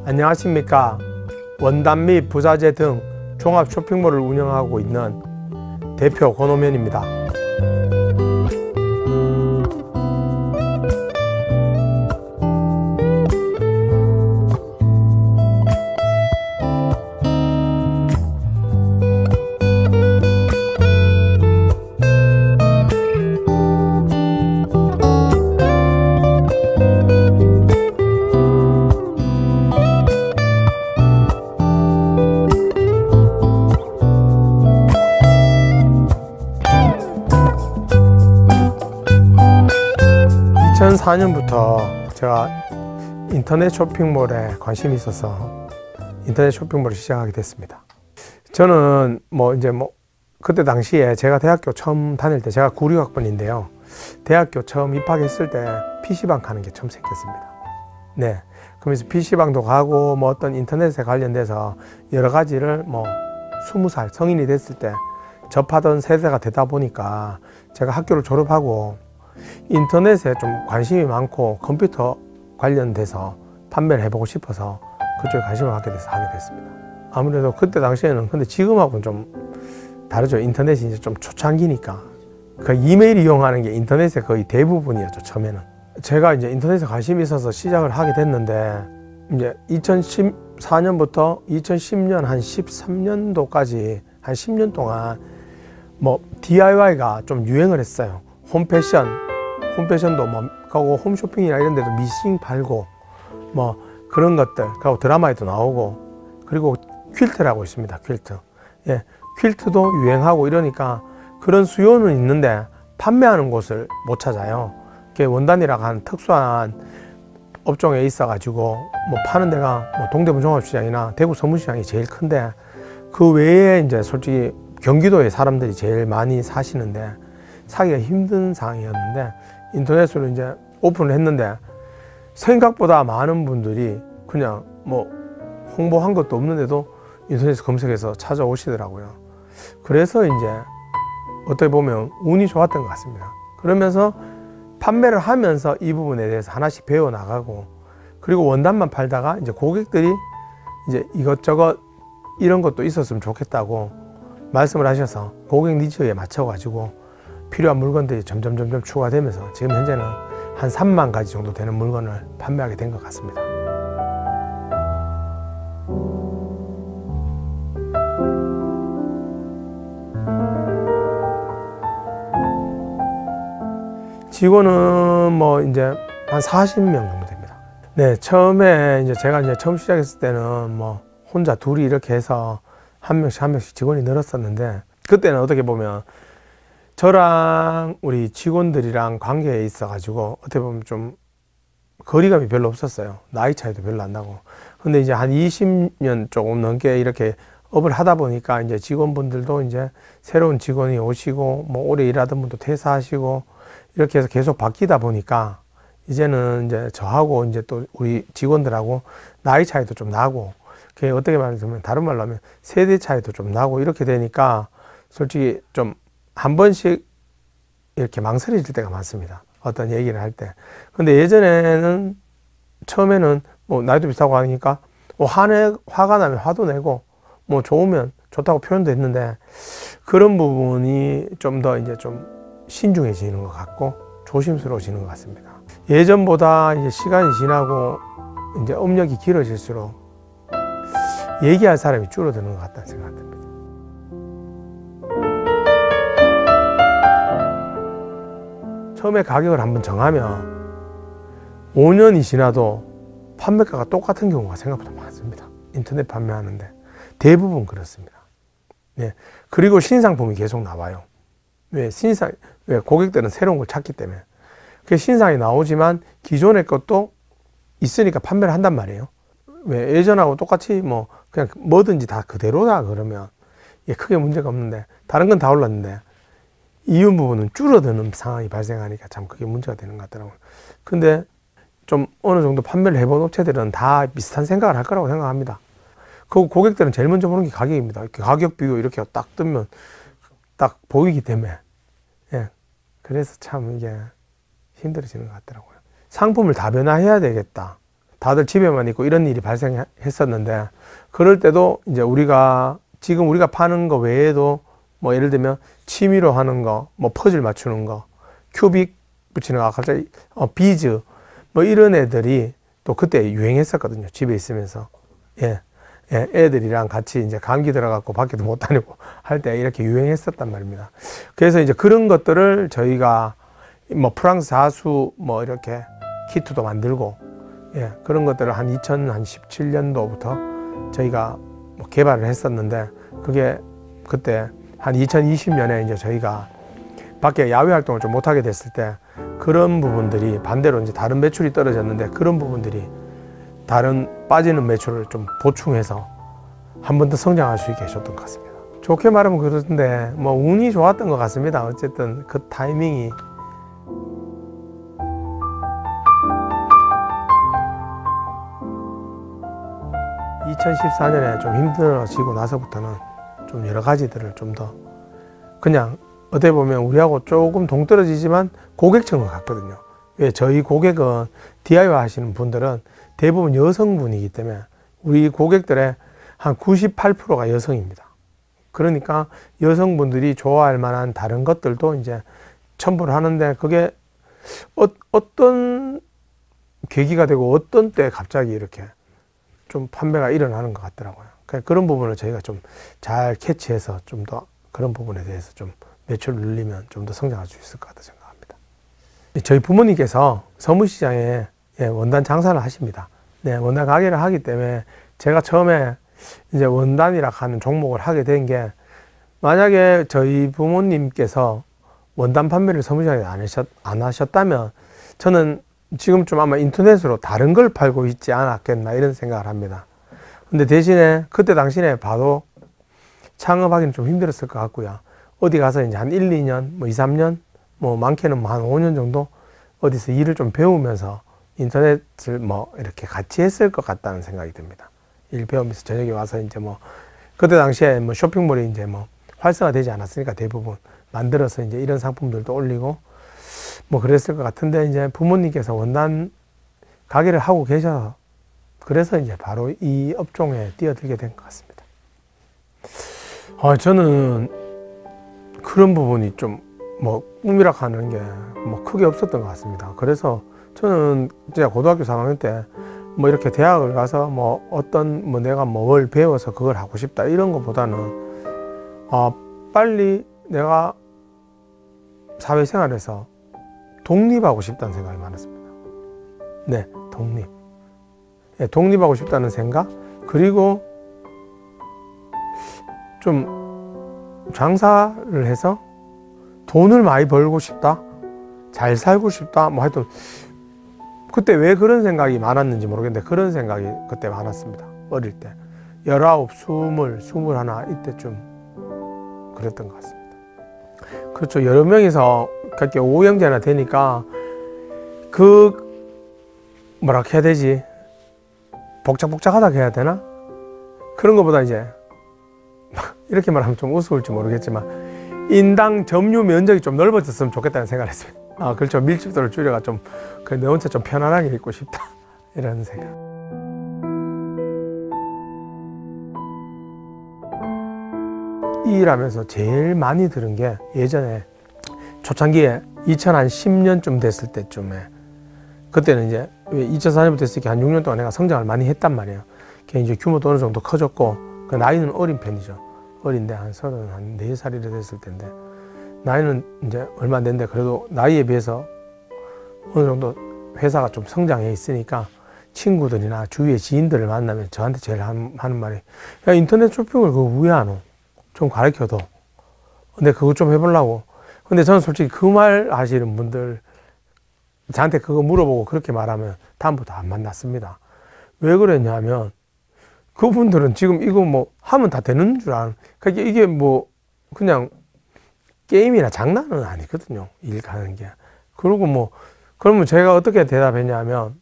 안녕하십니까. 원단 및 부자재 등 종합 쇼핑몰을 운영하고 있는 대표 권호면입니다. (2004) 2004년부터 제가 인터넷 쇼핑몰에 관심이 있어서 인터넷 쇼핑몰을 시작하게 됐습니다. 저는 그때 당시에 제가 대학교 처음 다닐 때, 제가 96학번인데요. 대학교 처음 입학했을 때 PC방 가는 게 처음 생겼습니다. 네. 그러면서 PC방도 가고 어떤 인터넷에 관련돼서 여러 가지를 20살 성인이 됐을 때 접하던 세대가 되다 보니까 제가 학교를 졸업하고 인터넷에 좀 관심이 많고 컴퓨터 관련돼서 판매를 해보고 싶어서 그쪽에 관심을 갖게 돼서 하게 됐습니다. 아무래도 그때 당시에는, 근데 지금하고는 좀 다르죠. 인터넷이 이제 좀 초창기니까 그 이메일 이용하는 게 인터넷의 거의 대부분이었죠. 처음에는 제가 이제 인터넷에 관심이 있어서 시작을 하게 됐는데, 이제 2014년부터 2010년 한 13년도까지 한 10년 동안 DIY가 좀 유행을 했어요. 홈패션도 가고 홈쇼핑이나 이런 데도 미싱 팔고 그런 것들, 그리고 드라마에도 나오고, 그리고 퀼트라고 있습니다. 퀼트. 예, 퀼트도 유행하고 이러니까 그런 수요는 있는데 판매하는 곳을 못 찾아요. 원단이라고 하는 특수한 업종에 있어 가지고 파는 데가 동대문 종합시장이나 대구 서문시장이 제일 큰데, 그 외에 이제 솔직히 경기도에 사람들이 제일 많이 사시는데 사기가 힘든 상황이었는데, 인터넷으로 이제 오픈을 했는데 생각보다 많은 분들이 그냥 홍보한 것도 없는데도 인터넷 검색해서 찾아오시더라고요. 그래서 이제 어떻게 보면 운이 좋았던 것 같습니다. 그러면서 판매를 하면서 이 부분에 대해서 하나씩 배워 나가고, 그리고 원단만 팔다가 이제 고객들이 이제 이것저것 이런 것도 있었으면 좋겠다고 말씀을 하셔서 고객 니즈에 맞춰 가지고 필요한 물건들이 점점 추가되면서 지금 현재는 한 3만 가지 정도 되는 물건을 판매하게 된 것 같습니다. 직원은 이제 한 40명 정도 됩니다. 네, 처음에 이제 제가 처음 시작했을 때는 혼자 둘이 이렇게 해서 한 명씩 직원이 늘었었는데, 그때는 어떻게 보면 저랑 우리 직원들이랑 관계에 있어 가지고 어떻게 보면 좀 거리감이 별로 없었어요. 나이 차이도 별로 안 나고. 근데 이제 한 20년 조금 넘게 이렇게 업을 하다 보니까 이제 직원분들도 이제 새로운 직원이 오시고 오래 일하던 분도 퇴사하시고 이렇게 해서 계속 바뀌다 보니까 이제는 이제 저하고 이제 또 우리 직원들하고 나이 차이도 좀 나고, 그게 어떻게 말하면, 다른 말로 하면 세대 차이도 좀 나고, 이렇게 되니까 솔직히 좀 한 번씩 이렇게 망설여질 때가 많습니다. 어떤 얘기를 할 때. 근데 예전에는 처음에는 나이도 비슷하고 하니까 화가 나면 화도 내고 좋으면 좋다고 표현도 했는데, 그런 부분이 좀 더 이제 좀 신중해지는 것 같고 조심스러워지는 것 같습니다. 예전보다 이제 시간이 지나고 이제 업력이 길어질수록 얘기할 사람이 줄어드는 것 같다는 생각이 듭니다. 처음에 가격을 한번 정하면 5년이 지나도 판매가가 똑같은 경우가 생각보다 많습니다. 인터넷 판매하는데 대부분 그렇습니다. 네. 그리고 신상품이 계속 나와요. 왜 고객들은 새로운 걸 찾기 때문에. 그 신상이 나오지만 기존의 것도 있으니까 판매를 한단 말이에요. 왜 예전하고 똑같이 그냥 뭐든지 다 그대로다 그러면 크게 문제가 없는데, 다른 건 다 올랐는데 이윤 부분은 줄어드는 상황이 발생하니까 참 그게 문제가 되는 것 같더라고요. 근데 좀 어느 정도 판매를 해본 업체들은 다 비슷한 생각을 할 거라고 생각합니다. 그 고객들은 제일 먼저 보는 게 가격입니다. 이렇게 가격 비교 이렇게 딱 뜨면 딱 보이기 때문에. 예. 그래서 참 이게 힘들어지는 것 같더라고요. 상품을 다변화해야 되겠다. 다들 집에만 있고 이런 일이 발생했었는데, 그럴 때도 이제 지금 우리가 파는 거 외에도 뭐 예를 들면 취미로 하는 거, 뭐 퍼즐 맞추는 거, 큐빅 붙이는 거, 갑자기 비즈 뭐 이런 애들이 또 그때 유행했었거든요. 집에 있으면서. 예. 예, 애들이랑 같이 이제 감기 들어갖고 밖에도 못 다니고 할 때 이렇게 유행했었단 말입니다. 그래서 이제 그런 것들을 저희가 뭐 프랑스 자수 뭐 이렇게 키트도 만들고, 예, 그런 것들을 한 2017년도부터 저희가 뭐 개발을 했었는데, 그게 그때 한 2020년에 이제 저희가 밖에 야외 활동을 좀 못하게 됐을 때, 그런 부분들이 반대로 이제 다른 매출이 떨어졌는데, 그런 부분들이 다른 빠지는 매출을 좀 보충해서 한 번 더 성장할 수 있게 해줬던 것 같습니다. 좋게 말하면 그런데 뭐 운이 좋았던 것 같습니다. 어쨌든 그 타이밍이. (2014년에) 좀 힘들어지고 나서부터는 좀 여러 가지들을 좀 더 그냥 어떻게 보면 우리하고 조금 동떨어지지만 고객층은 같거든요. 왜? 저희 고객은 DIY 하시는 분들은 대부분 여성분이기 때문에 우리 고객들의 한 98%가 여성입니다. 그러니까 여성분들이 좋아할 만한 다른 것들도 이제 첨부를 하는데, 그게 어떤 계기가 되고 어떤 때 갑자기 이렇게 좀 판매가 일어나는 것 같더라고요. 그런 부분을 저희가 좀 잘 캐치해서 좀 더 그런 부분에 대해서 좀 매출을 늘리면 좀 더 성장할 수 있을 것 같다 생각합니다. 저희 부모님께서 서문시장에 원단 장사를 하십니다. 네, 원단 가게를 하기 때문에 제가 처음에 이제 원단이라 하는 종목을 하게 된 게, 만약에 저희 부모님께서 원단 판매를 서문시장에 안 하셨다면 저는 지금쯤 아마 인터넷으로 다른 걸 팔고 있지 않았겠나 이런 생각을 합니다. 근데 대신에 그때 당시에 봐도 창업하기는 좀 힘들었을 것 같고요. 어디 가서 이제 한 1, 2년, 뭐 2, 3년, 뭐 많게는 뭐 한 5년 정도 어디서 일을 좀 배우면서 인터넷을 뭐 이렇게 같이 했을 것 같다는 생각이 듭니다. 일 배우면서 저녁에 와서 이제 뭐 그때 당시에 뭐 쇼핑몰이 이제 뭐 활성화되지 않았으니까 대부분 만들어서 이제 이런 상품들도 올리고 뭐 그랬을 것 같은데, 이제 부모님께서 원단 가게를 하고 계셔서 그래서 이제 바로 이 업종에 뛰어들게 된 것 같습니다. 저는 그런 부분이 좀 뭐 꿈이라 하는 게 뭐 크게 없었던 것 같습니다. 그래서 저는 진짜 고등학교 3학년 때 뭐 이렇게 대학을 가서 뭐 어떤 뭐 내가 뭘 배워서 그걸 하고 싶다 이런 것보다는 빨리 내가 사회생활에서 독립하고 싶다는 생각이 많았습니다. 네, 독립. 네, 독립하고 싶다는 생각, 그리고 좀 장사를 해서 돈을 많이 벌고 싶다, 잘 살고 싶다, 뭐 하여튼 그때 왜 그런 생각이 많았는지 모르겠는데 그런 생각이 그때 많았습니다. 어릴 때 19, 20, 21 이때쯤 그랬던 것 같습니다. 그렇죠. 여러 명이서 그렇게 오형제나 되니까 뭐라 해야 되지, 복작복작하다 해야 되나? 그런 것보다 이제 이렇게 말하면 좀 우스울지 모르겠지만 인당 점유 면적이 좀 넓어졌으면 좋겠다는 생각을 했습니다. 그렇죠. 밀집도를 줄여가 좀 내 혼자 좀 편안하게 있고 싶다 이런 생각. 이 일하면서 제일 많이 들은 게, 예전에 초창기에 2010년쯤 됐을 때쯤에, 그때는 이제 2004년부터 했으니까 한 6년 동안 내가 성장을 많이 했단 말이에요. 걔 이제 규모도 어느 정도 커졌고, 그 나이는 어린 편이죠. 어린데 한 34살 이래 됐을 텐데, 나이는 이제 얼마 안 됐는데 그래도 나이에 비해서 어느 정도 회사가 좀 성장해 있으니까 친구들이나 주위의 지인들을 만나면 저한테 제일 하는 말이, 야, 인터넷 쇼핑을 그거 왜 안 오? 좀 가르쳐줘. 근데 그거 좀 해보려고. 근데 저는 솔직히 그 말 하시는 분들 저한테 그거 물어보고 그렇게 말하면 다음부터 안 만났습니다. 왜 그랬냐면 그분들은 지금 이거 뭐 하면 다 되는 줄 아는, 그러니까 이게 뭐 그냥 게임이나 장난은 아니거든요, 일 가는 게. 그리고 뭐 그러면 제가 어떻게 대답했냐면,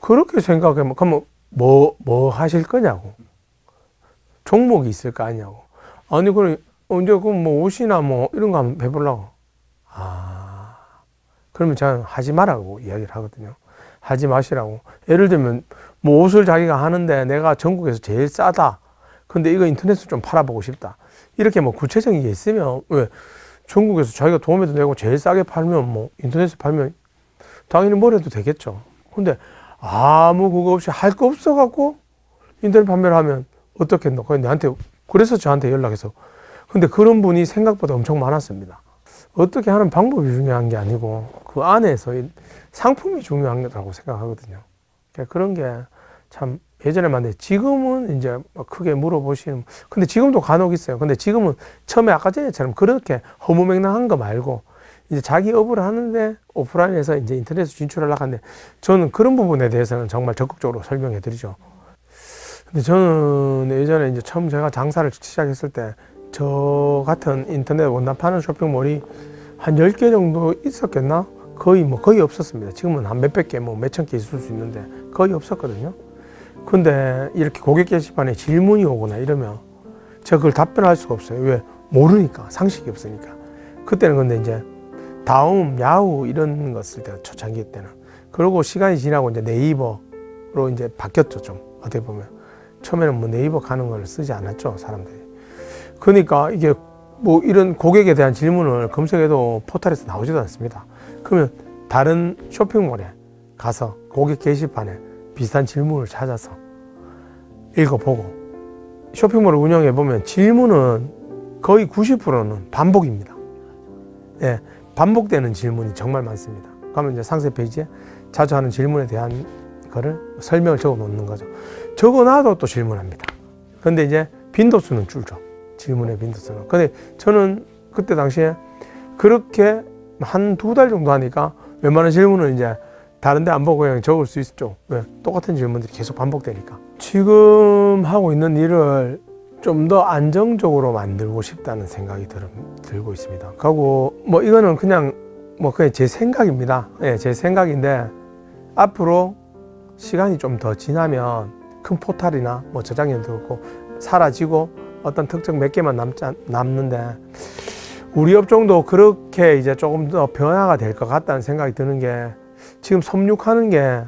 그렇게 생각하면 그러면 뭐 하실 거냐고, 종목이 있을 거 아니냐고. 아니 그럼 언제 그럼 뭐 옷이나 뭐 이런 거 한번 해보려고. 그러면 저는 하지 말라고 이야기를 하거든요. 하지 마시라고. 예를 들면 뭐 옷을 자기가 하는데 내가 전국에서 제일 싸다. 근데 이거 인터넷으로 좀 팔아보고 싶다. 이렇게 뭐 구체적인 게 있으면 왜 전국에서 자기가 도움에도 내고 제일 싸게 팔면 뭐 인터넷에 팔면 당연히 뭘 해도 되겠죠. 근데 아무 그거 없이 할 거 없어 갖고 인터넷 판매를 하면 어떻겠노? 그래서 저한테 연락해서. 근데 그런 분이 생각보다 엄청 많았습니다. 어떻게 하는 방법이 중요한 게 아니고 그 안에서 상품이 중요한 거라고 생각하거든요. 그런 게 참 예전에 봤는데 지금은 이제 크게 물어보시는, 근데 지금도 간혹 있어요. 근데 지금은 처음에 아까 전에처럼 그렇게 허무맹랑한 거 말고 이제 자기 업을 하는데 오프라인에서 이제 인터넷에 진출하려고 하는데 저는 그런 부분에 대해서는 정말 적극적으로 설명해 드리죠. 근데 저는 예전에 이제 처음 제가 장사를 시작했을 때 저 같은 인터넷 원단 파는 쇼핑몰이 한 10개 정도 있었겠나? 거의 없었습니다. 지금은 한 몇백 개, 뭐 몇천 개 있을 수 있는데 거의 없었거든요. 근데 이렇게 고객 게시판에 질문이 오거나 이러면 제가 그걸 답변할 수가 없어요. 왜? 모르니까. 상식이 없으니까. 그때는 근데 이제 다음, 야후 이런 거 쓸 때가 초창기 때는. 그러고 시간이 지나고 이제 네이버로 이제 바뀌었죠, 좀. 어떻게 보면. 처음에는 뭐 네이버 가는 걸 쓰지 않았죠, 사람들이. 그러니까 이게 뭐 이런 고객에 대한 질문을 검색해도 포털에서 나오지도 않습니다. 그러면 다른 쇼핑몰에 가서 고객 게시판에 비슷한 질문을 찾아서 읽어보고, 쇼핑몰을 운영해 보면 질문은 거의 90%는 반복입니다. 예, 반복되는 질문이 정말 많습니다. 그러면 이제 상세 페이지에 자주 하는 질문에 대한 거를 설명을 적어 놓는 거죠. 적어 놔도 또 질문합니다. 근데 이제 빈도수는 줄죠. 질문의 빈도수는. 근데 저는 그때 당시에 그렇게 한 2달 정도 하니까 웬만한 질문은 이제 다른 데 안 보고 그냥 적을 수 있죠. 왜? 똑같은 질문들이 계속 반복되니까. 지금 하고 있는 일을 좀 더 안정적으로 만들고 싶다는 생각이 들고 있습니다. 그리고 뭐 이거는 그냥 제 생각입니다. 예, 제 생각인데 앞으로 시간이 좀 더 지나면 큰 포탈이나 뭐 저장료도 그렇고 사라지고 어떤 특정 몇 개만 남는데 우리 업종도 그렇게 이제 조금 더 변화가 될 것 같다는 생각이 드는 게 지금 섬육하는 게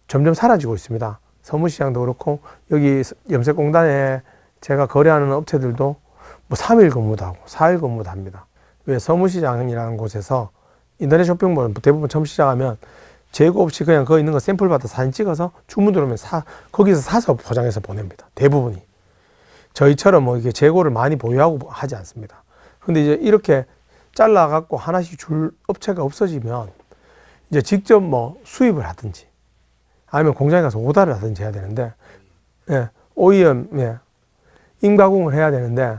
점점 사라지고 있습니다. 서무시장도 그렇고 여기 염색공단에 제가 거래하는 업체들도 뭐 3일 근무도 하고 4일 근무도 합니다. 왜? 서무시장이라는 곳에서 인터넷 쇼핑몰은 대부분 처음 시작하면 재고 없이 그냥 거기 있는 거 샘플 받아 사진 찍어서 주문 들어오면 거기서 사서 포장해서 보냅니다. 대부분이. 저희처럼 뭐 이게 재고를 많이 보유하고 하지 않습니다. 근데 이제 이렇게 잘라갖고 하나씩 줄 업체가 없어지면 이제 직접 뭐 수입을 하든지 아니면 공장에 가서 오다를 하든지 해야 되는데, 예, OEM, 예, 임가공을 해야 되는데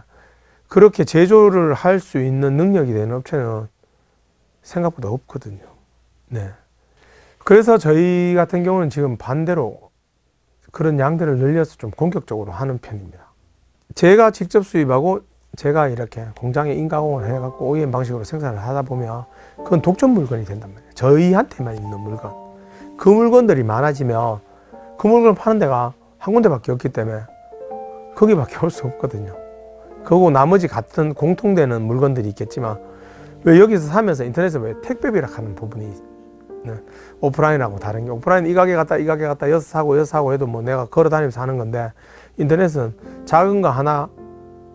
그렇게 제조를 할 수 있는 능력이 되는 업체는 생각보다 없거든요. 네. 그래서 저희 같은 경우는 지금 반대로 그런 양들을 늘려서 좀 공격적으로 하는 편입니다. 제가 직접 수입하고 제가 이렇게 공장에 인가공을 해갖고 OEM 방식으로 생산을 하다 보면 그건 독점 물건이 된단 말이에요. 저희한테만 있는 물건. 그 물건들이 많아지면 그 물건을 파는 데가 한 군데밖에 없기 때문에 거기밖에 올 수 없거든요. 그리고 나머지 같은 공통되는 물건들이 있겠지만 왜 여기서 사면서 인터넷에 왜 택배비라 하는 부분이 오프라인하고 다른 게, 오프라인 이 가게 갔다 이 가게 갔다 여기서 사고 해도 뭐 내가 걸어 다니면서 하는 건데 인터넷은 작은 거 하나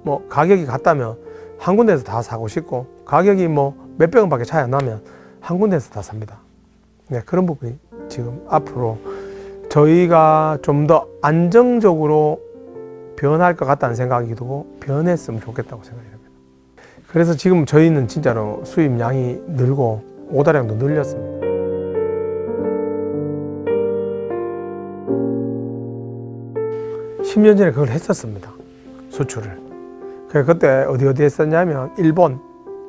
뭐 가격이 같다면 한 군데에서 다 사고 싶고 가격이 뭐 몇백 원밖에 차이 안 나면 한 군데에서 다 삽니다. 네, 그런 부분이 지금 앞으로 저희가 좀 더 안정적으로 변할 것 같다는 생각이 들고 변했으면 좋겠다고 생각이 됩니다. 그래서 지금 저희는 진짜로 수입량이 늘고 오다량도 늘렸습니다. (10년) 전에 그걸 했었습니다. 수출을. 그때 어디 했었냐면 일본,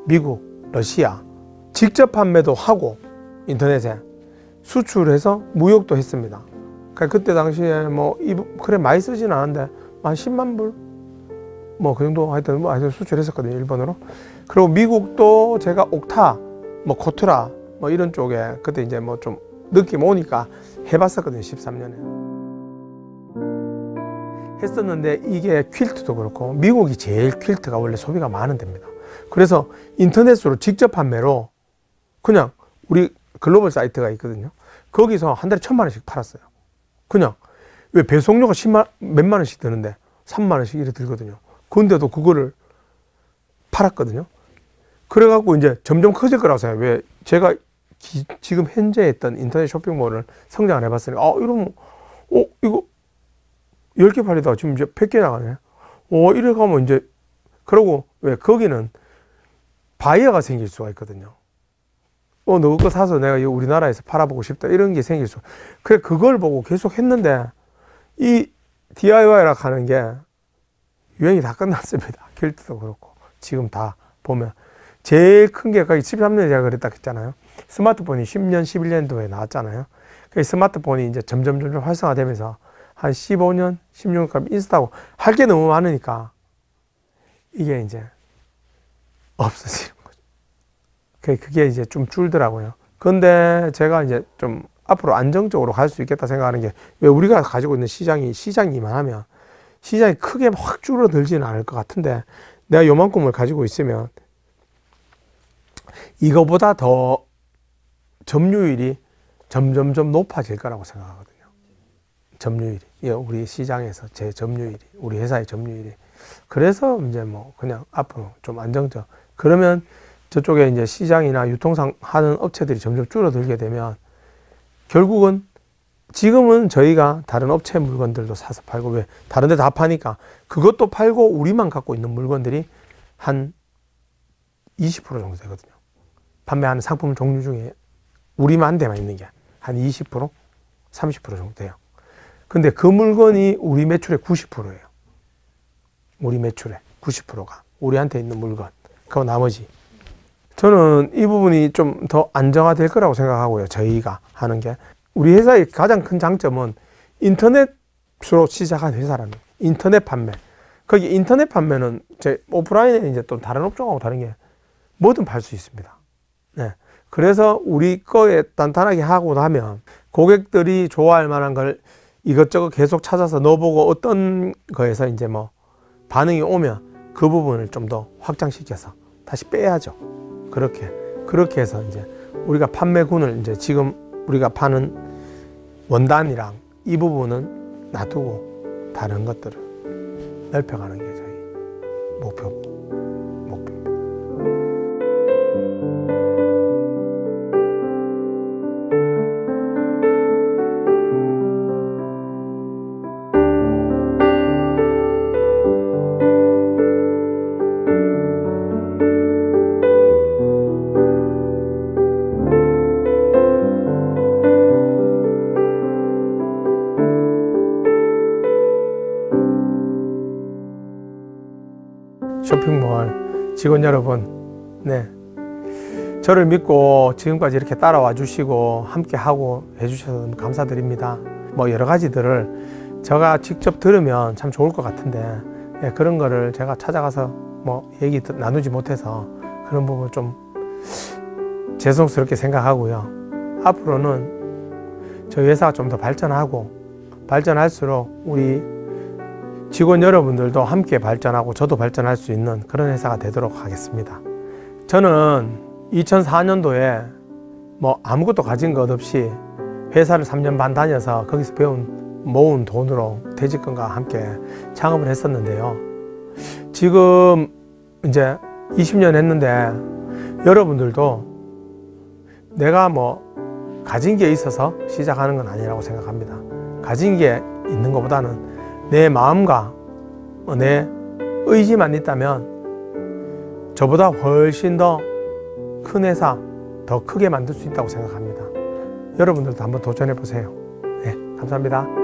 미국, 러시아 직접 판매도 하고 인터넷에 수출해서 무역도 했습니다. 그때 당시에 뭐 그래 많이 쓰지는 않았는데 한 10만 불? 뭐 그 정도 하여튼 수출했었거든요, 일본으로. 그리고 미국도 제가 옥타, 뭐 코트라 뭐 이런 쪽에 그때 이제 뭐 좀 느낌 오니까 해봤었거든요, 13년에. 했었는데 이게 퀼트도 그렇고 미국이 제일 퀼트가 원래 소비가 많은 데입니다. 그래서 인터넷으로 직접 판매로 그냥 우리 글로벌 사이트가 있거든요. 거기서 한 달에 1,000만 원씩 팔았어요. 그냥 왜 배송료가 몇만 원씩 드는데 3만 원씩 이렇게 들거든요. 근데도 그거를 팔았거든요. 그래갖고 이제 점점 커질 거라고 생각해요. 왜 제가 지금 현재 했던 인터넷 쇼핑몰을 성장을 해봤으니 이러면 이거 10개 팔리다가 지금 이제 100개 나가네. 이래 가면 이제 그러고 왜 거기는 바이어가 생길 수가 있거든요. 너 거 사서 내가 우리나라에서 팔아보고 싶다 이런 게 생길 수. 그래 그걸 보고 계속 했는데 이 DIY라 하는 게 유행이 다 끝났습니다. 퀼트도 그렇고 지금 다 보면 제일 큰 게 거의 13년에 제가 그랬다 했잖아요. 스마트폰이 10년, 11년도에 나왔잖아요. 그 스마트폰이 이제 점점 활성화되면서 한 15년, 16년까지 인스타하고 할 게 너무 많으니까 이게 이제 없어지는 거죠. 그게 이제 좀 줄더라고요. 근데 제가 이제 좀 앞으로 안정적으로 갈 수 있겠다 생각하는 게 왜 우리가 가지고 있는 시장이 이만하면 시장이 크게 확 줄어들지는 않을 것 같은데 내가 요만큼을 가지고 있으면 이거보다 더 점유율이 점점점 높아질 거라고 생각하거든요. 점유율이. 우리 시장에서 제 점유율이, 우리 회사의 점유율이. 그래서 이제 뭐 그냥 앞으로 좀 안정적. 그러면 저쪽에 이제 시장이나 유통상 하는 업체들이 점점 줄어들게 되면 결국은 지금은 저희가 다른 업체 물건들도 사서 팔고 왜 다른 데 다 파니까 그것도 팔고 우리만 갖고 있는 물건들이 한 20% 정도 되거든요. 판매하는 상품 종류 중에 우리만 대만 있는 게 한 20%, 30% 정도 돼요. 근데 그 물건이 우리 매출의 90%예요. 우리 매출의 90%가 우리한테 있는 물건. 그리고 나머지. 저는 이 부분이 좀 더 안정화될 거라고 생각하고요. 저희가 하는 게. 우리 회사의 가장 큰 장점은 인터넷으로 시작한 회사라는 거예요. 인터넷 판매. 거기 인터넷 판매는 제 오프라인에 이제 또 다른 업종하고 다른 게 뭐든 팔 수 있습니다. 네. 그래서 우리 거에 단단하게 하고 나면 고객들이 좋아할 만한 걸 이것저것 계속 찾아서 넣어보고 어떤 거에서 이제 뭐 반응이 오면 그 부분을 좀 더 확장시켜서 다시 빼야죠. 그렇게 해서 이제 우리가 판매군을 이제 지금 우리가 파는 원단이랑 이 부분은 놔두고 다른 것들을 넓혀가는 게 저희 목표입니다. 쇼핑몰 직원 여러분, 네, 저를 믿고 지금까지 이렇게 따라와 주시고 함께 하고 해주셔서 너무 감사드립니다. 뭐 여러 가지들을 제가 직접 들으면 참 좋을 것 같은데 그런 거를 제가 찾아가서 뭐 얘기 나누지 못해서 그런 부분 좀 죄송스럽게 생각하고요. 앞으로는 저희 회사가 좀 더 발전할수록 우리 직원 여러분들도 함께 발전하고 저도 발전할 수 있는 그런 회사가 되도록 하겠습니다. 저는 2004년도에 뭐 아무것도 가진 것 없이 회사를 3년 반 다녀서 거기서 모은 돈으로 퇴직금과 함께 창업을 했었는데요. 지금 이제 20년 했는데 여러분들도 내가 뭐 가진 게 있어서 시작하는 건 아니라고 생각합니다. 가진 게 있는 것보다는 내 마음과 내 의지만 있다면 저보다 훨씬 더 큰 회사, 더 크게 만들 수 있다고 생각합니다. 여러분들도 한번 도전해 보세요. 네, 감사합니다.